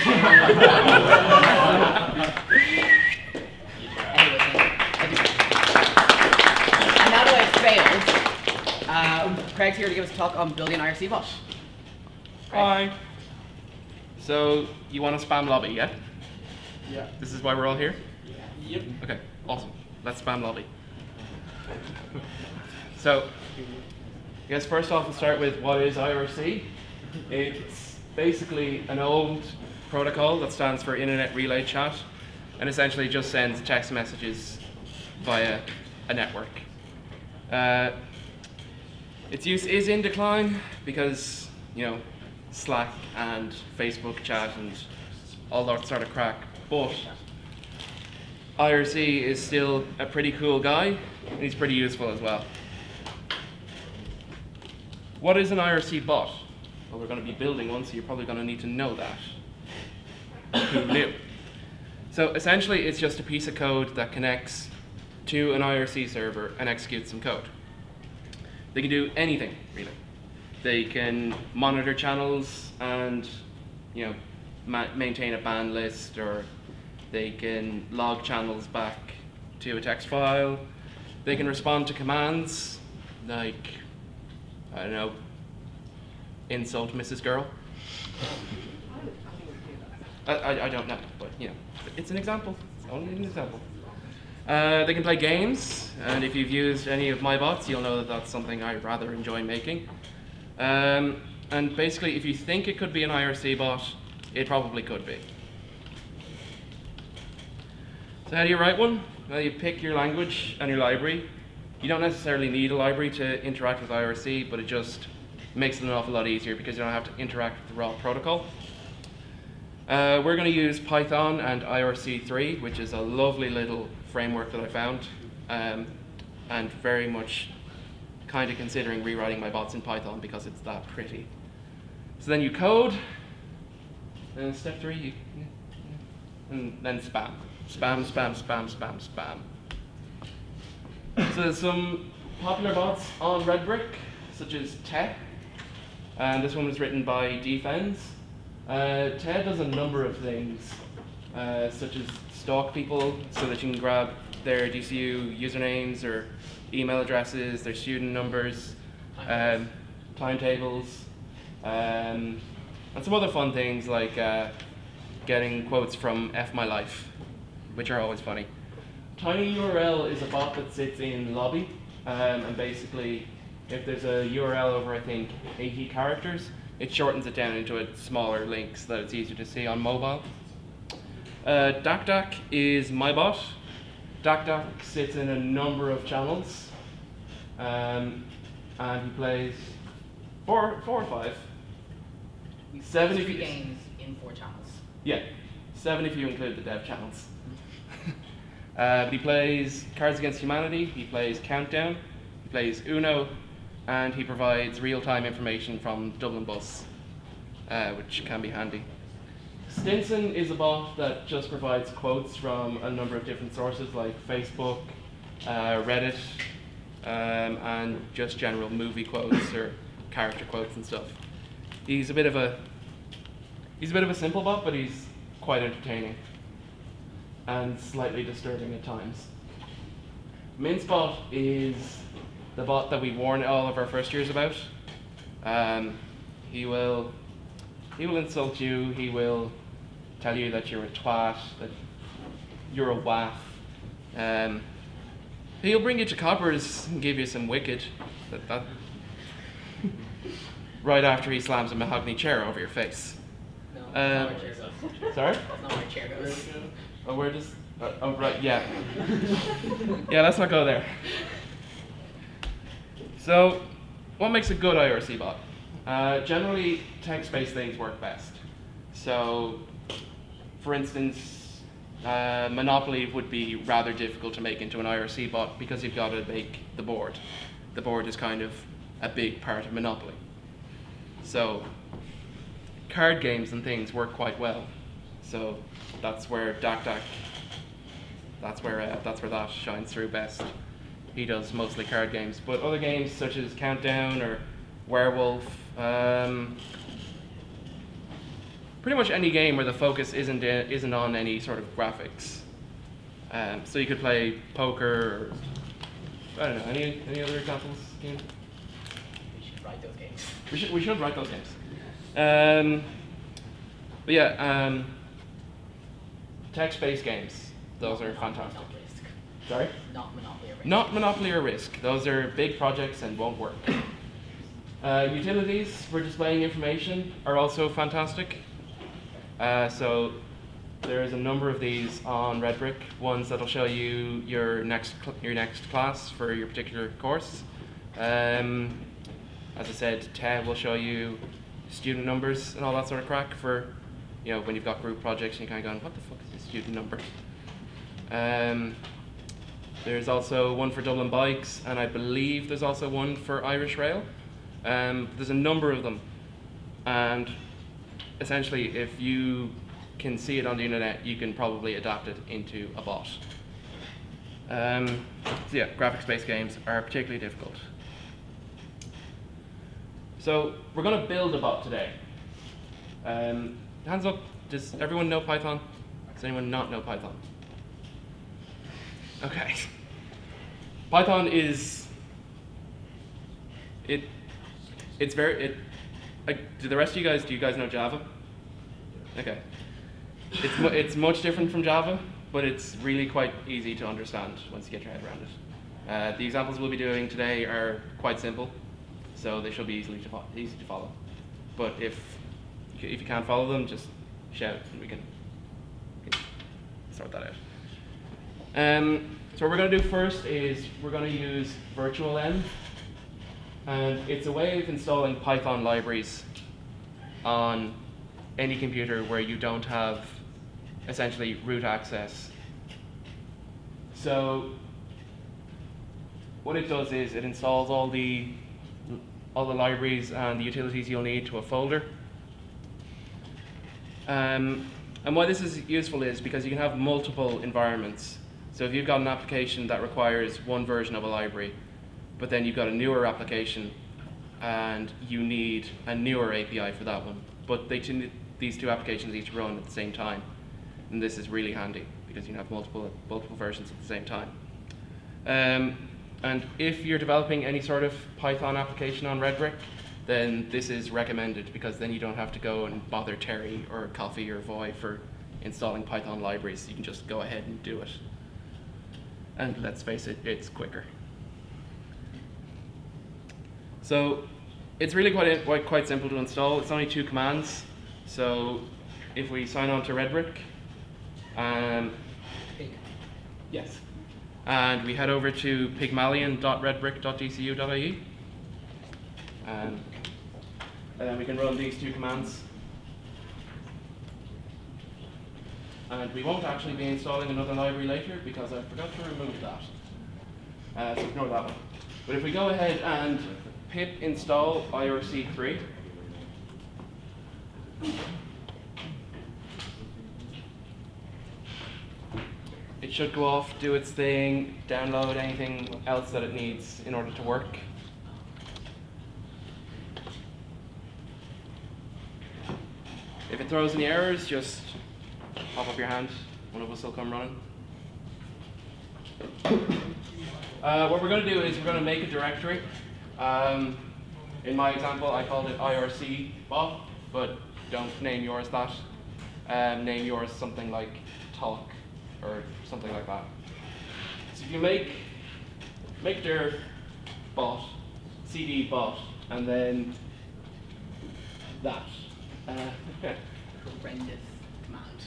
And now that I've failed, Craig's here to give us a talk on building an IRC bot. Craig. Hi. So, you want a spam lobby, yeah? Yeah. This is why we're all here? Yep. Okay, awesome. Let's spam lobby. So, I guess first off we'll start with what is IRC. It's basically an old protocol that stands for Internet Relay Chat, and essentially just sends text messages via a network. Its use is in decline because, you know, Slack and Facebook chat and all that sort of crack, but IRC is still a pretty cool guy, and he's pretty useful as well. What is an IRC bot? Well, we're going to be building one, so you're probably going to need to know that. Who knew? So essentially, it's just a piece of code that connects to an IRC server and executes some code. They can do anything, really. They can monitor channels and, you know, maintain a ban list, or they can log channels back to a text file. They can respond to commands like, I don't know, insult Mrs. Girl. I don't know, but you know, it's an example. It's only an example. They can play games, and if you've used any of my bots, you'll know that that's something I rather enjoy making. And basically, if you think it could be an IRC bot, it probably could be. So how do you write one? Well, you pick your language and your library. You don't necessarily need a library to interact with IRC, but it just makes it an awful lot easier because you don't have to interact with the raw protocol. We're going to use Python and IRC3, which is a lovely little framework that I found, and very much kind of considering rewriting my bots in Python because it's that pretty. So then you code, and step 3, and then spam. Spam, spam, spam, spam, spam. So there's some popular bots on Redbrick, such as Ted, and this one was written by Defense. Ted does a number of things, such as stalk people so that you can grab their DCU usernames or email addresses, their student numbers, timetables, and some other fun things like getting quotes from F My Life, which are always funny. TinyURL is a bot that sits in lobby, and basically if there's a URL over, I think, 80 characters, it shortens it down into a smaller link so that it's easier to see on mobile. Dakdak is my bot. Dakdak sits in a number of channels, and he plays four or five. 7 if you games in 4 channels. Yeah, 7 if you include the dev channels. But he plays Cards Against Humanity, he plays Countdown, he plays Uno, and he provides real-time information from the Dublin bus, which can be handy. Stinson is a bot that just provides quotes from a number of different sources like Facebook, Reddit, and just general movie quotes or character quotes and stuff. He's a bit of a simple bot, but he's quite entertaining and slightly disturbing at times. MinceBot is the bot that we warn all of our first years about. He will insult you. He will tell you that you're a twat, that you're a waff. He'll bring you to coppers and give you some wicked. That right after he slams a mahogany chair over your face. No, that's not where chair goes. Sorry? That's not where chair goes. Oh, where does? Oh, right, yeah. Yeah, let's not go there. So, what makes a good IRC bot? Generally, text-based things work best. So, for instance, Monopoly would be rather difficult to make into an IRC bot because you've got to make the board. The board is kind of a big part of Monopoly. So, card games and things work quite well. So, that's where Dakdak, that's where that shines through best. He does mostly card games, but other games such as Countdown or Werewolf, pretty much any game where the focus isn't on any sort of graphics. So you could play poker, or I don't know, any other examples? Ian? We should write those games. We should write those games. But yeah, text-based games. Those are fantastic. Not Risk. Sorry? Not Monopoly or Risk. Not Monopoly or Risk. Those are big projects and won't work. Utilities for displaying information are also fantastic. So there's a number of these on Redbrick. Ones that'll show you your next class for your particular course. As I said, Ted will show you student numbers and all that sort of crack for, when you've got group projects and you're kind of going, what the fuck is a student number? There's also one for Dublin Bikes, and I believe there's also one for Irish Rail. There's a number of them, and essentially if you can see it on the internet, you can probably adapt it into a bot. So yeah, graphics-based games are particularly difficult. So we're going to build a bot today. Hands up, does everyone know Python? Does anyone not know Python? Okay. Python is, it's very, do the rest of you guys, do you guys know Java? Okay. It's much different from Java, but it's really quite easy to understand once you get your head around it. The examples we'll be doing today are quite simple, so they should be easy to follow. But if you can't follow them, just shout and we can sort that out. So what we're going to do first is we're going to use virtual env, and it's a way of installing Python libraries on any computer where you don't have essentially root access. So what it does is it installs all the libraries and the utilities you'll need to a folder. And why this is useful is because you can have multiple environments. So if you've got an application that requires one version of a library, but then you've got a newer application and you need a newer API for that one, but these two applications each run at the same time. And this is really handy because you can have multiple versions at the same time. And if you're developing any sort of Python application on Redbrick, then this is recommended because then you don't have to go and bother Terry or Coffee or Voy for installing Python libraries. You can just go ahead and do it. And let's face it, it's quicker. So it's really quite simple to install. It's only 2 commands. So if we sign on to Redbrick, yes, and we head over to pygmalion.redbrick.dcu.ie, and then we can run these 2 commands. And we won't actually be installing another library later because I forgot to remove that. So ignore that one. But if we go ahead and pip install IRC3, it should go off, do its thing, download anything else that it needs in order to work. If it throws any errors, just pop up your hand. One of us will come running. What we're going to do is we're going to make a directory. In my example, I called it IRC Bot, but don't name yours that. Name yours something like talk or something like that. So if you make dir bot, cd bot, and then that. Horrendous command.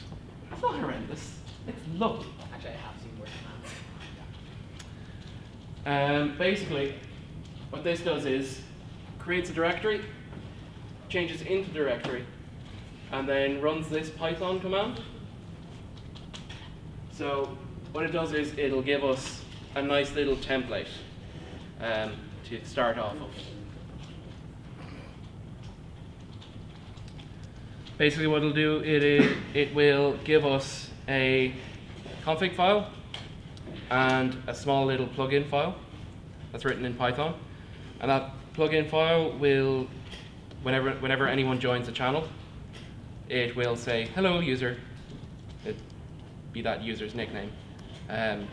It's not horrendous. It's lovely. Actually, I have seen worse commands. Basically, what this does is creates a directory, changes into the directory, and then runs this Python command. So what it does is it'll give us a nice little template to start off of. Basically what it'll do, it will give us a config file and a small little plugin file that's written in Python. And that plugin file will, whenever anyone joins the channel, it will say, hello user, it be that user's nickname. And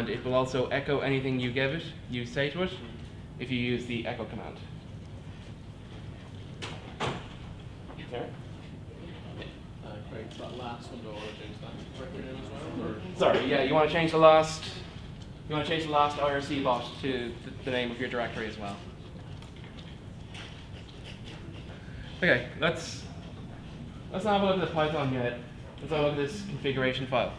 it will also echo anything you say to it, if you use the echo command. Sorry? Craig, that last one, do I want to change that directory name as well? Or? Sorry, yeah, you want to change the last IRC bot to the name of your directory as well. Okay, let's not have a look at the Python yet. Let's have a look at this configuration file.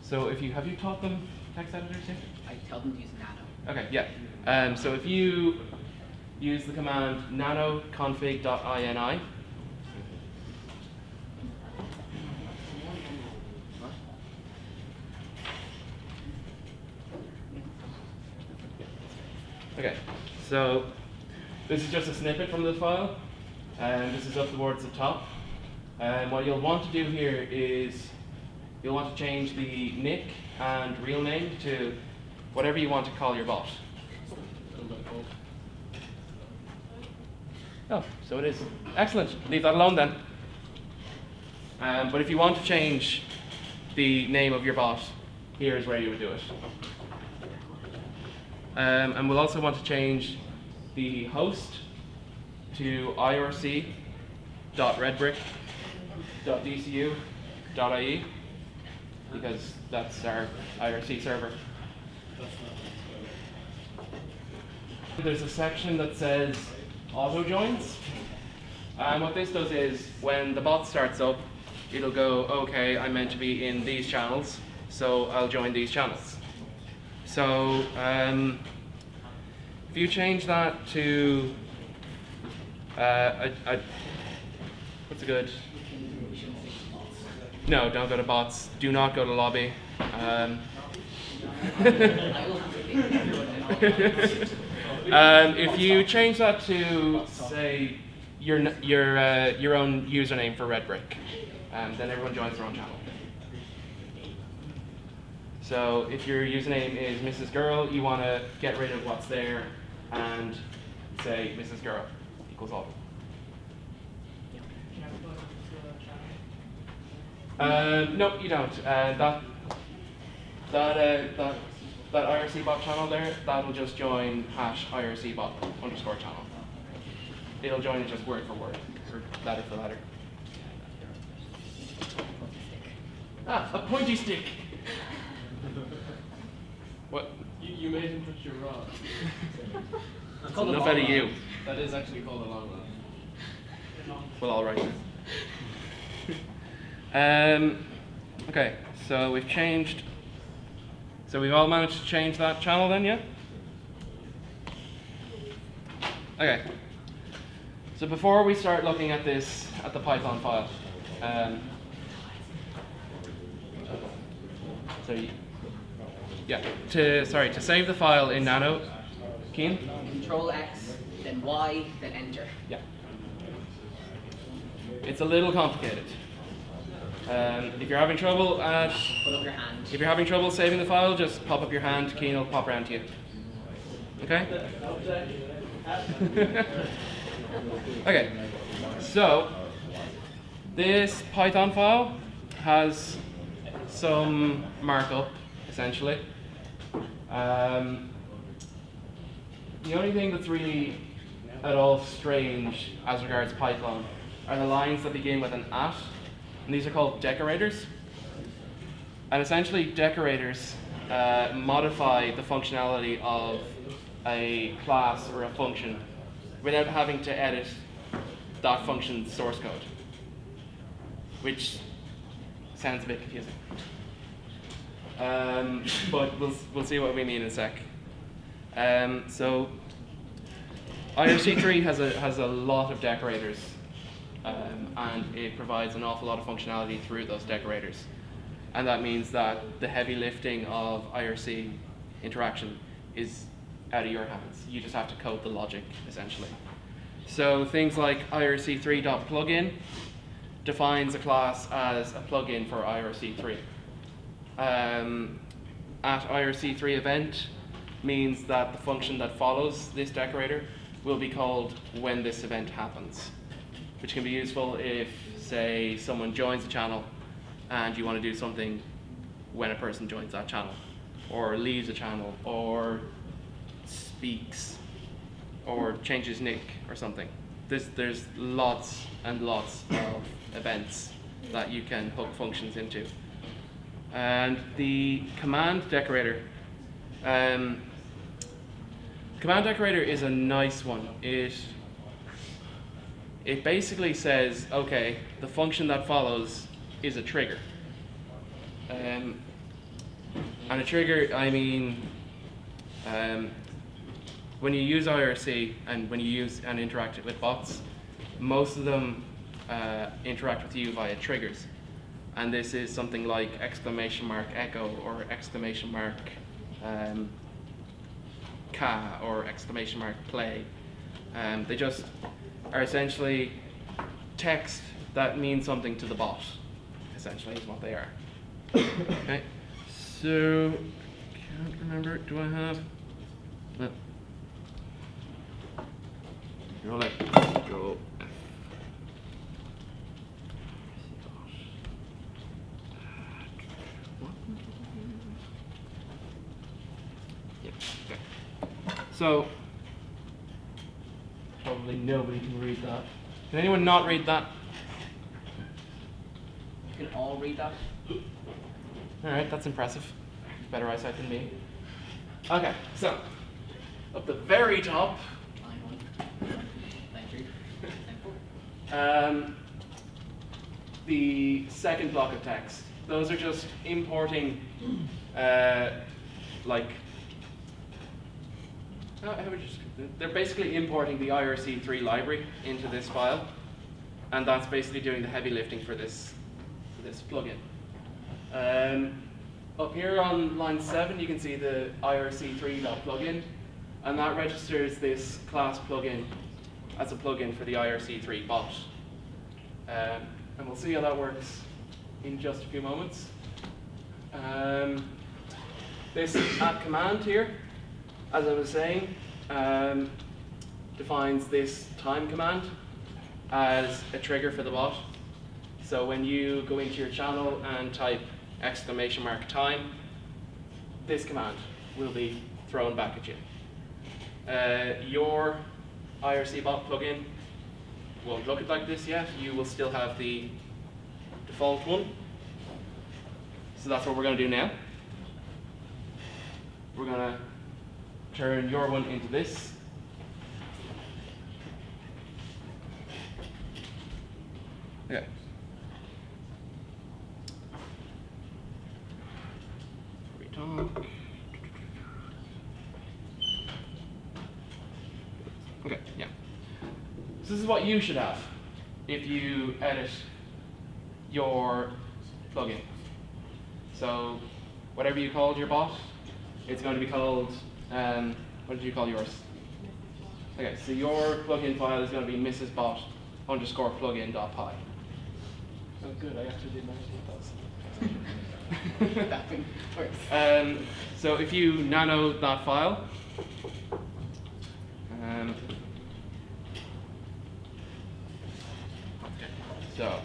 So have you taught them text editors yet? I tell them to use Nano. Okay, yeah. So if you use the command nano config ini, okay, so this is just a snippet from the file, and this is up towards the top. And what you'll want to do here is you'll want to change the nick and real name to whatever you want to call your bot. Oh, so it is. Excellent. Leave that alone then. But if you want to change the name of your bot, here is where you would do it. And we'll also want to change the host to irc.redbrick.dcu.ie because that's our IRC server. There's a section that says auto joins, and what this does is when the bot starts up, it'll go, okay, I'm meant to be in these channels, so I'll join these channels. So if you change that to what's a good? No, don't go to bots. Do not go to lobby. If you change that to say your own username for Redbrick, then everyone joins their own channel. So if your username is Mrs. Girl, you want to get rid of what's there and say Mrs. Girl equals all. No, you don't. That IRC bot channel there, that'll just join #IRC bot _ channel. It'll join it just word for word, or letter for letter. Ah, a pointy stick. What? You made him touch your rod. That's enough out of you. That is actually called a long rod. Well, all right. Okay, so we've changed. So we've all managed to change that channel then, yeah? Okay. So before we start looking at this, at the Python file, to save the file in Nano, Keen? Control X, then Y, then Enter. Yeah. It's a little complicated. If you're having trouble Put up your hand. if you're having trouble saving the file, just pop up your hand. Keen will pop around to you. Okay? Okay. So this Python file has some markup, essentially. The only thing that's really at all strange as regards Python are the lines that begin with an @ and these are called decorators. And essentially, decorators modify the functionality of a class or a function without having to edit that function's source code, which sounds a bit confusing. But we'll see what we mean in a sec. So IRC3 has a lot of decorators, and it provides an awful lot of functionality through those decorators. And that means that the heavy lifting of IRC interaction is out of your hands. You just have to code the logic, essentially. So things like IRC3.plugin defines a class as a plugin for IRC3. At IRC3 event means that the function that follows this decorator will be called when this event happens. which can be useful if, say, someone joins a channel and you want to do something when a person joins that channel, or leaves a channel, or speaks, or changes nick or something. There's lots and lots of events that you can hook functions into. And the command decorator. Command decorator is a nice one. It basically says, okay, the function that follows is a trigger. And a trigger, I mean, when you use IRC and when you use and interact with bots, most of them interact with you via triggers. And this is something like !echo or !ka or !play. They just are essentially text that means something to the bot, essentially is what they are. Okay, so, can't remember, do I have? No. Roll it, go. Yep, okay. So, probably nobody can read that. Can anyone not read that? You can all read that. Alright, that's impressive. Better eyesight than me. Okay, so, up the very top, the second block of text. Those are just importing, they're basically importing the IRC3 library into this file, and that's basically doing the heavy lifting for this plugin. Up here on line 7, you can see the IRC3.plugin, and that registers this class plugin as a plugin for the IRC3 bot. And we'll see how that works in just a few moments. This at command here, as I was saying, defines this time command as a trigger for the bot. So when you go into your channel and type !time, this command will be thrown back at you. Your IRC Bot plugin won't look like this yet. You will still have the default one. So that's what we're going to do now. We're going to turn your one into this. Okay. Okay, yeah. So this is what you should have if you edit your plugin. So whatever you called your bot, it's going to be called, what did you call yours? Okay, so your plugin file is going to be mrsbot_plugin.py. Oh good, I actually did manage to That thing works. So if you nano that file, so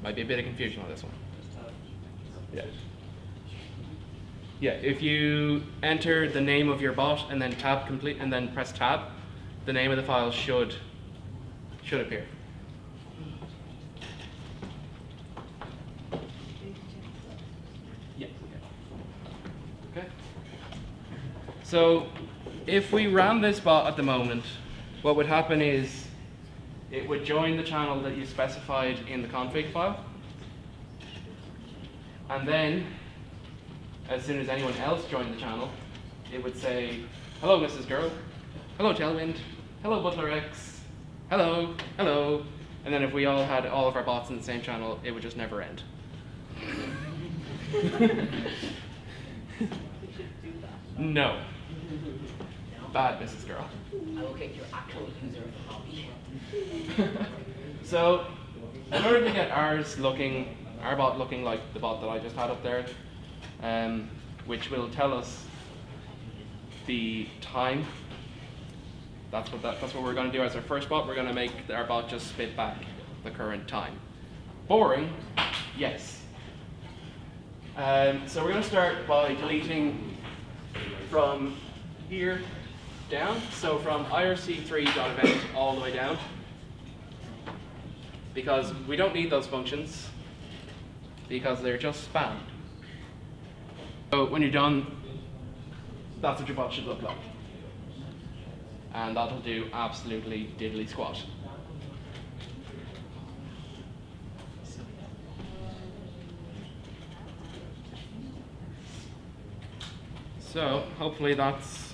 might be a bit of confusion on this one. Yeah. Yeah, if you enter the name of your bot and then tab complete and then press tab, the name of the file should appear. Yeah. Okay. So if we ran this bot at the moment, what would happen is it would join the channel that you specified in the config file, and then as soon as anyone else joined the channel, it would say, hello Mrs. Girl, hello Tailwind, hello Butler X, hello, hello, and then if we all had all of our bots in the same channel, it would just never end. No. Bad Mrs. Girl. I will kick your actual user of the hobby. So, in order to get our bot looking like the bot that I just had up there, which will tell us the time That's what we're going to do as our first bot. We're going to make our bot just spit back the current time. Boring? Yes. So we're going to start by deleting from here down. So from IRC3.event all the way down, because we don't need those functions because they're just spam. So when you're done, that's what your bot should look like. And that'll do absolutely diddly squat. So hopefully that's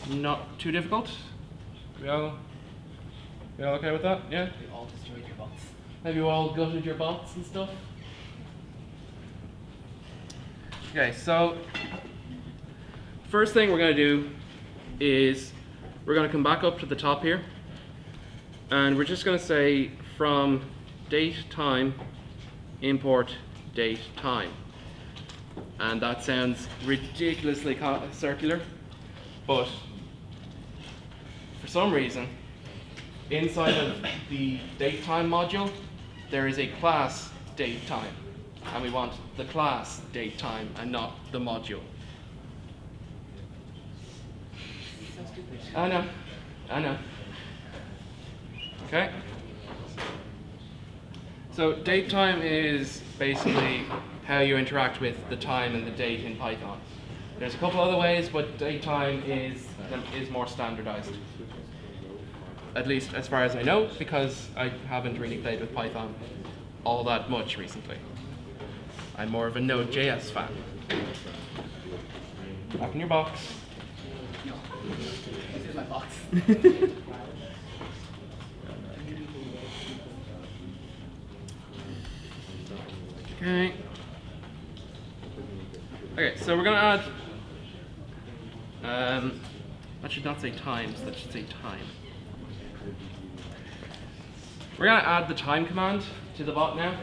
not too difficult. We all okay with that? Yeah? We all destroyed your bots. Have you all gutted your bots and stuff? Okay, so first thing we're going to do is we're going to come back up to the top here, and we're just going to say from date time import date time. And that sounds ridiculously circular, but for some reason inside of the datetime module there is a class datetime, and we want the class datetime and not the module. I know. Okay. So datetime is basically how you interact with the time and the date in Python. There's a couple other ways, but datetime is more standardized. At least as far as I know, because I haven't really played with Python all that much recently. I'm more of a Node.js fan. Back in your box. No. This is my box. Okay. Okay, so we're going to add, that should not say times, that should say time. We're going to add the time command to the bot now,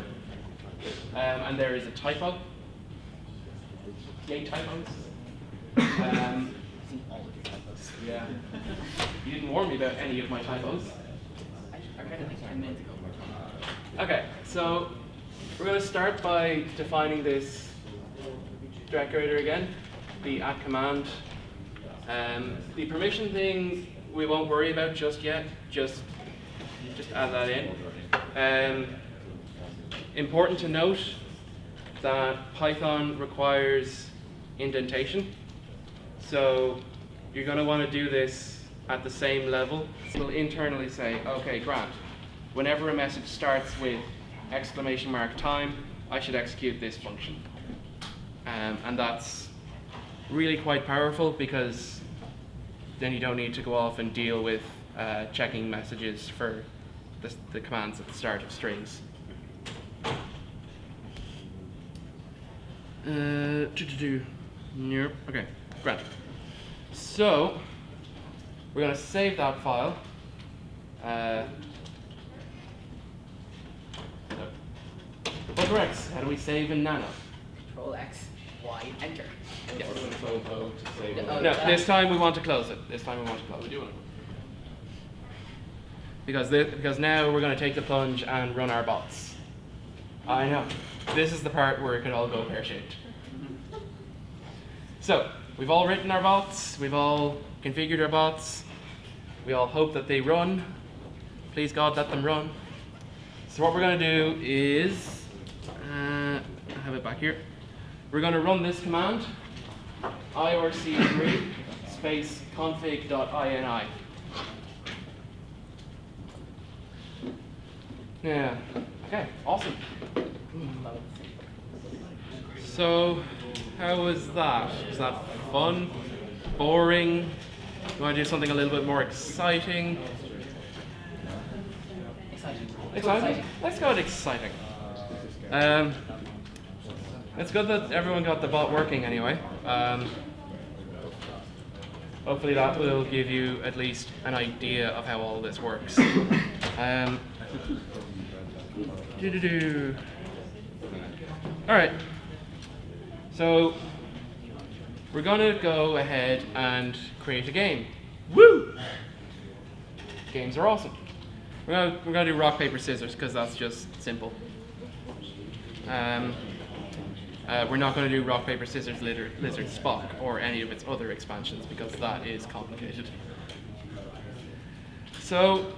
and there is a typo. Yay, typos. All of your typos. Yeah. You didn't warn me about any of my typos. I read it like 10 minutes ago. Okay, so we're going to start by defining this decorator again, the at command. The permission thing we won't worry about just yet, just add that in. Important to note that Python requires indentation, so you're going to want to do this at the same level. We'll internally say, okay, Grant, whenever a message starts with !time, I should execute this function. And that's really quite powerful, because then you don't need to go off and deal with checking messages for the commands at the start of strings. Okay, great. So we're going to save that file. Butler X, how do we save in Nano? Control X, Y, enter. Yes. We're going to close O to save it. No, this time we want to close it. This time we want to close it. Because now we're going to take the plunge and run our bots. I know. This is the part where it could all go pear-shaped. So, we've all written our bots. We've all configured our bots. We all hope that they run. Please God, let them run. So what we're going to do is, I have it back here. We're going to run this command, IRC space config.ini. Yeah, okay, awesome. So, how was that? Was that fun? Boring? You want to do something a little bit more exciting? Exciting? Let's go with exciting. It's good that everyone got the bot working anyway. Hopefully that will give you at least an idea of how all this works. Alright, so we're going to go ahead and create a game. Woo! Games are awesome. We're gonna do rock, paper, scissors because that's just simple. We're not going to do rock, paper, scissors, lizard, Spock, or any of its other expansions because that is complicated. So,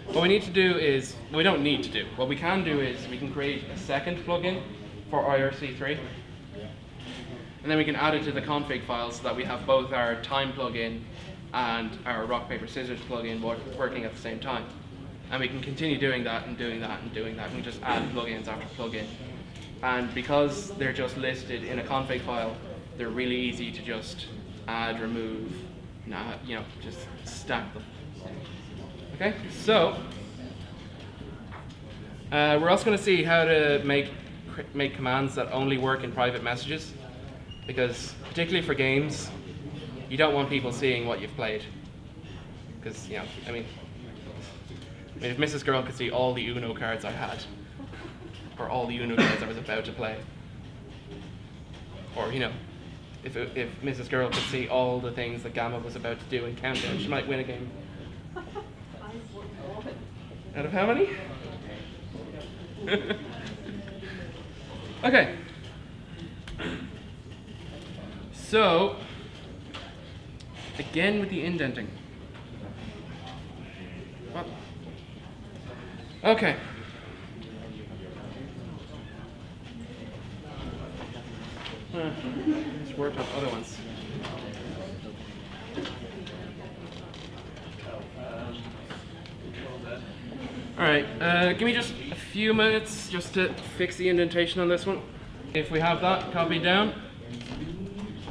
what we need to do is, we don't need to do, what we can do is we can create a second plugin for IRC3, and then we can add it to the config file so that we have both our time plugin and our rock, paper, scissors plugin working at the same time. And we can continue doing that and doing that and doing that. And we just add plugins after plugin. And because they're just listed in a config file, they're really easy to just add, remove, just stack them. Okay, so we're also going to see how to make commands that only work in private messages, because particularly for games, you don't want people seeing what you've played, because if Mrs. Girl could see all the Uno cards I had, or all the Uno cards I was about to play, or if Mrs. Girl could see all the things that Gamma was about to do in Countdown, she might win a game. Out of how many? Okay. So, again with the indenting. What? Okay. Let's work on other ones. Alright, give me just a few minutes just to fix the indentation on this one. If we have that copied down,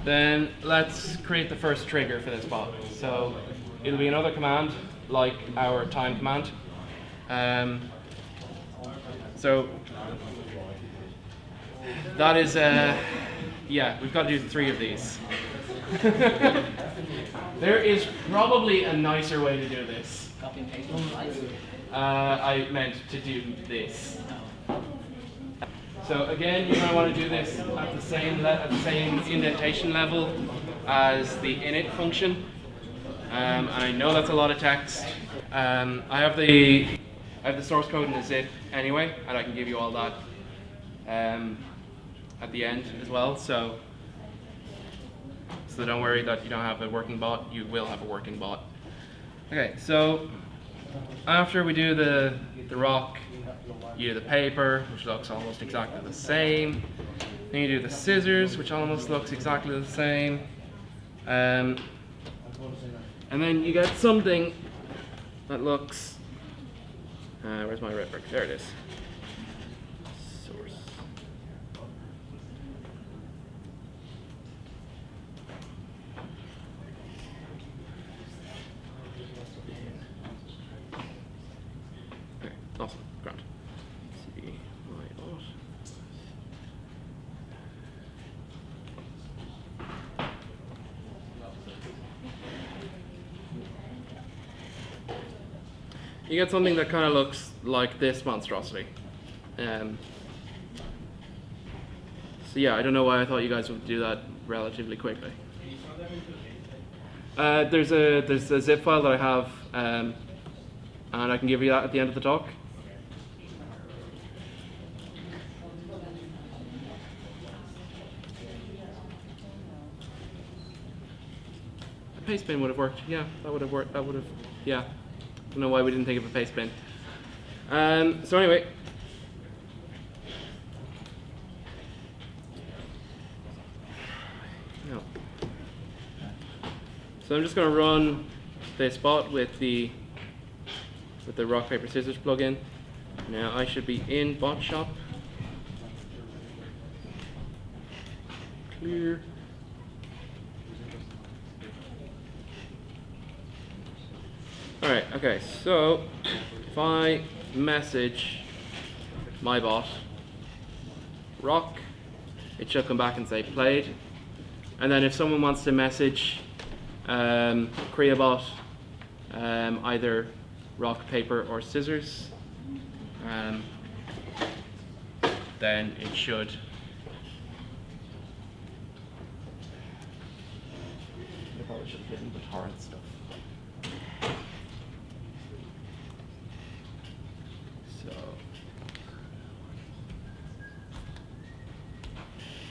then let's create the first trigger for this bot. So it'll be another command like our time command. So that is, yeah, we've got to do 3 of these. There is probably a nicer way to do this. Copy and paste on slides. I meant to do this. So again, you're going to want to do this at the same indentation level as the init function. And I know that's a lot of text. I have the source code in a zip anyway, and I can give you all that at the end as well. So don't worry that you don't have a working bot. You will have a working bot. Okay, so after we do the rock, you do the paper, which looks almost exactly the same. Then you do the scissors, which almost looks exactly the same. And then you get something that looks, where's my Redbrick? There it is. Source. Okay, awesome, grand. CD, my auth. You get something that kind of looks like this monstrosity. So yeah, I don't know why I thought you guys would do that relatively quickly. There's a zip file that I have, and I can give you that at the end of the talk. A paste bin would have worked. Yeah, that would have worked. That would have. Yeah. I don't know why we didn't think of a paste bin. So anyway. No. So I'm just going to run this bot with the rock, paper, scissors plugin. Now I should be in bot shop. Clear. Alright, okay, so if I message my bot, rock, it should come back and say played. And then if someone wants to message creadak, either rock, paper, or scissors, then it should probably should have hidden the torrent stuff.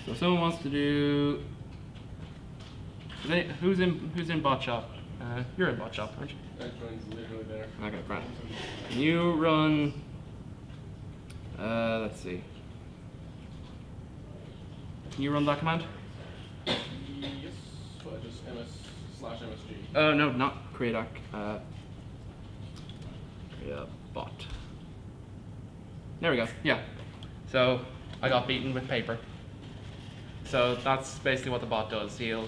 So someone wants to do. Who's in bot shop? You're in bot shop, aren't you? That join's literally there. Okay, grand. Can you run? Let's see. Can you run that command? Yes. What, just ms/msg? Oh no, not creadak. Bot. There we go. Yeah. So I got beaten with paper. So that's basically what the bot does. He'll.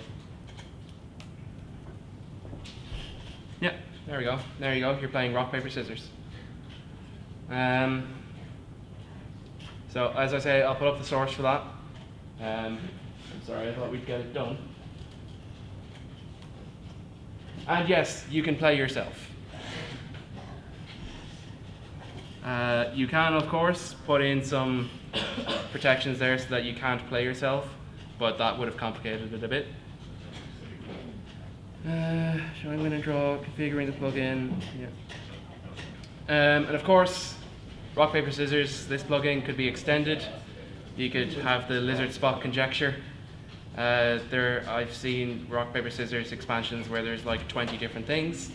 Yeah. There we go. There you go. You're playing rock paper scissors. So as I say, I'll put up the source for that. I'm sorry, I thought we'd get it done. And yes, you can play yourself. You can, of course, put in some protections there so that you can't play yourself, but that would have complicated it a bit. Showing win and draw, configuring the plugin. Yeah. And of course, rock, paper, scissors, this plugin could be extended. You could have the lizard spot conjecture. I've seen rock, paper, scissors expansions where there's like 20 different things,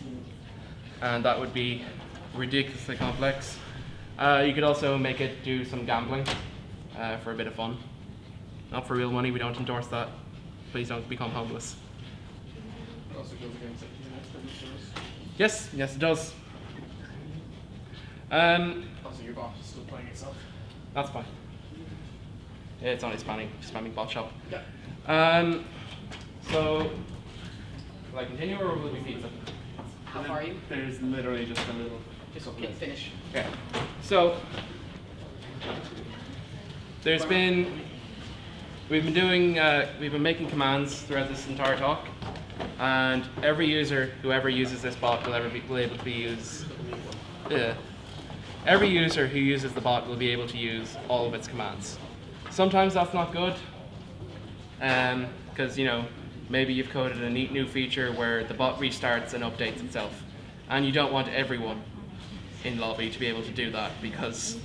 and that would be ridiculously complex. You could also make it do some gambling for a bit of fun. Not for real money, we don't endorse that. Please don't become homeless. It also goes against next privilege service. Yes, yes it does. Also, your bot is still playing itself. That's fine. It's only spamming bot shop. Yeah. So, will I continue or will we pizza? How far are you? There's literally just a little. Just hit finish. Okay. So, we've been making commands throughout this entire talk, and every user, whoever uses this bot, will able to use. Every user who uses the bot will be able to use all of its commands. Sometimes that's not good, because maybe you've coded a neat new feature where the bot restarts and updates itself, and you don't want everyone in lobby to be able to do that because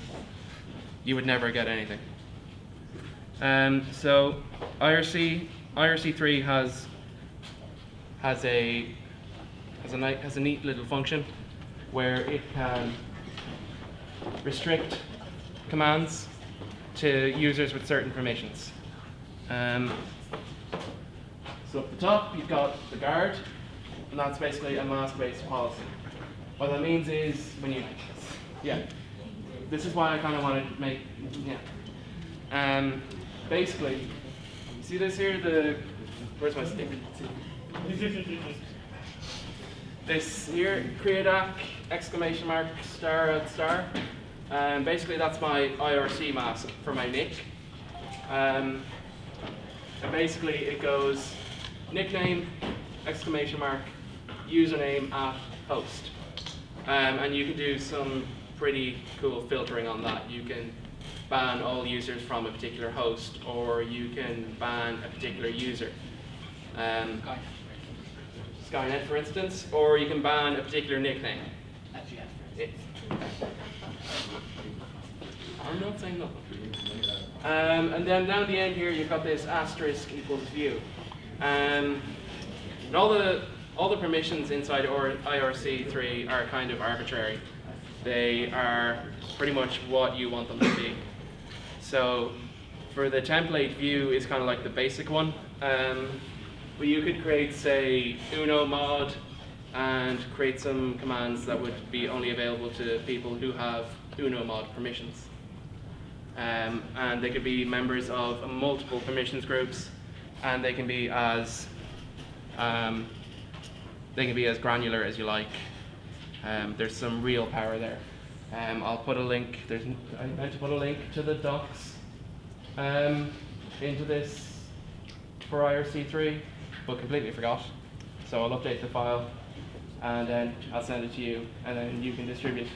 you would never get anything. So IRC3 has a neat little function where it can restrict commands to users with certain permissions. So at the top you've got the guard, and that's basically a mask-based policy. What that means is this is why I kind of wanted to make, basically, you see this here, where's my stick? This here, creadak, exclamation mark, star at star. Basically that's my IRC mask for my nick. And basically it goes nickname, exclamation mark, username at host. And you can do some pretty cool filtering on that. You can ban all users from a particular host, or you can ban a particular user. Skynet, for instance, or you can ban a particular nickname. I'm not saying nothing. And then down the end here, you've got this asterisk equals view. And all the permissions inside IRC3 are kind of arbitrary. They are pretty much what you want them to be. So for the template view is kind of like the basic one. But you could create, say, Uno mod and create some commands that would be only available to people who have Uno mod permissions. And they could be members of multiple permissions groups, and they can be as granular as you like. There's some real power there. I'll put a link. I meant to put a link to the docs into this for IRC3, but completely forgot. So I'll update the file, and then I'll send it to you, and then you can distribute.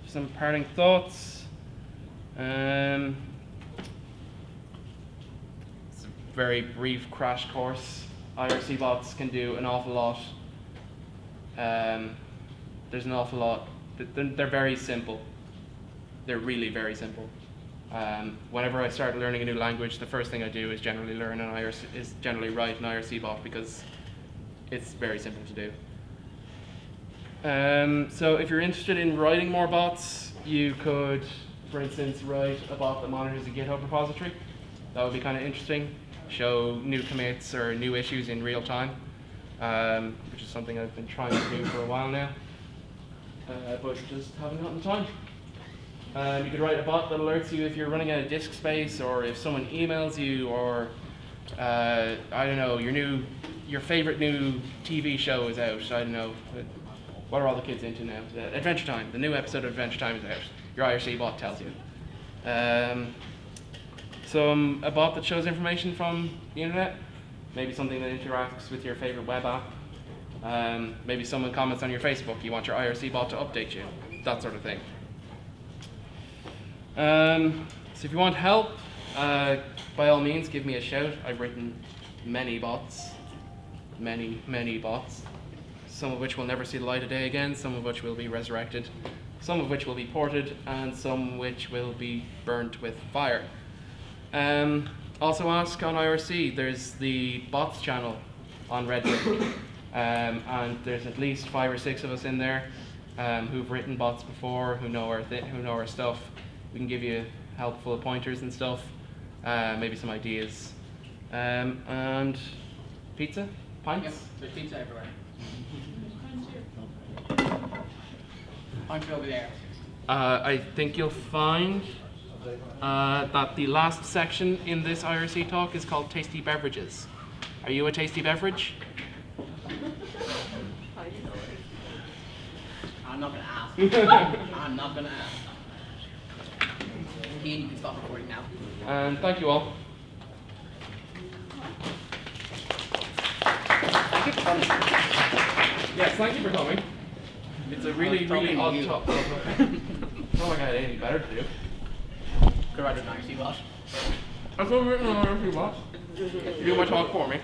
Some parting thoughts. It's a very brief crash course. IRC bots can do an awful lot. There's an awful lot. They're very simple. They're really very simple. Whenever I start learning a new language, the first thing I do is generally write an IRC bot because it's very simple to do. So if you're interested in writing more bots, you could, for instance, write a bot that monitors a GitHub repository. That would be kind of interesting. Show new commits or new issues in real time, which is something I've been trying to do for a while now, but just haven't gotten the time. You could write a bot that alerts you if you're running out of disk space, or if someone emails you, or I don't know, your favorite new TV show is out. I don't know, what are all the kids into now? Adventure Time. The new episode of Adventure Time is out. Your IRC bot tells you. A bot that shows information from the internet. Maybe something that interacts with your favorite web app. Maybe someone comments on your Facebook. You want your IRC bot to update you. That sort of thing. So if you want help, by all means, give me a shout. I've written many bots, many bots, some of which will never see the light of day again, some of which will be resurrected, some of which will be ported, and some which will be burnt with fire. Also ask on IRC, there's the bots channel on Redbrick, and there's at least 5 or 6 of us in there who've written bots before, who know our stuff. We can give you helpful pointers and stuff, maybe some ideas. And pizza? Pints? Yep, there's pizza everywhere. Punch over there. I think you'll find that the last section in this IRC talk is called Tasty Beverages. Are you a tasty beverage? I'm not going to ask. I'm not going to ask. Ian, you can stop recording now. And thank you all. Thank you for coming. Yes, thank you for coming. It's a really odd talk. It's not like I had anything better to do. Could write an IRC bot. I've written an IRC bot. You do my talk for me.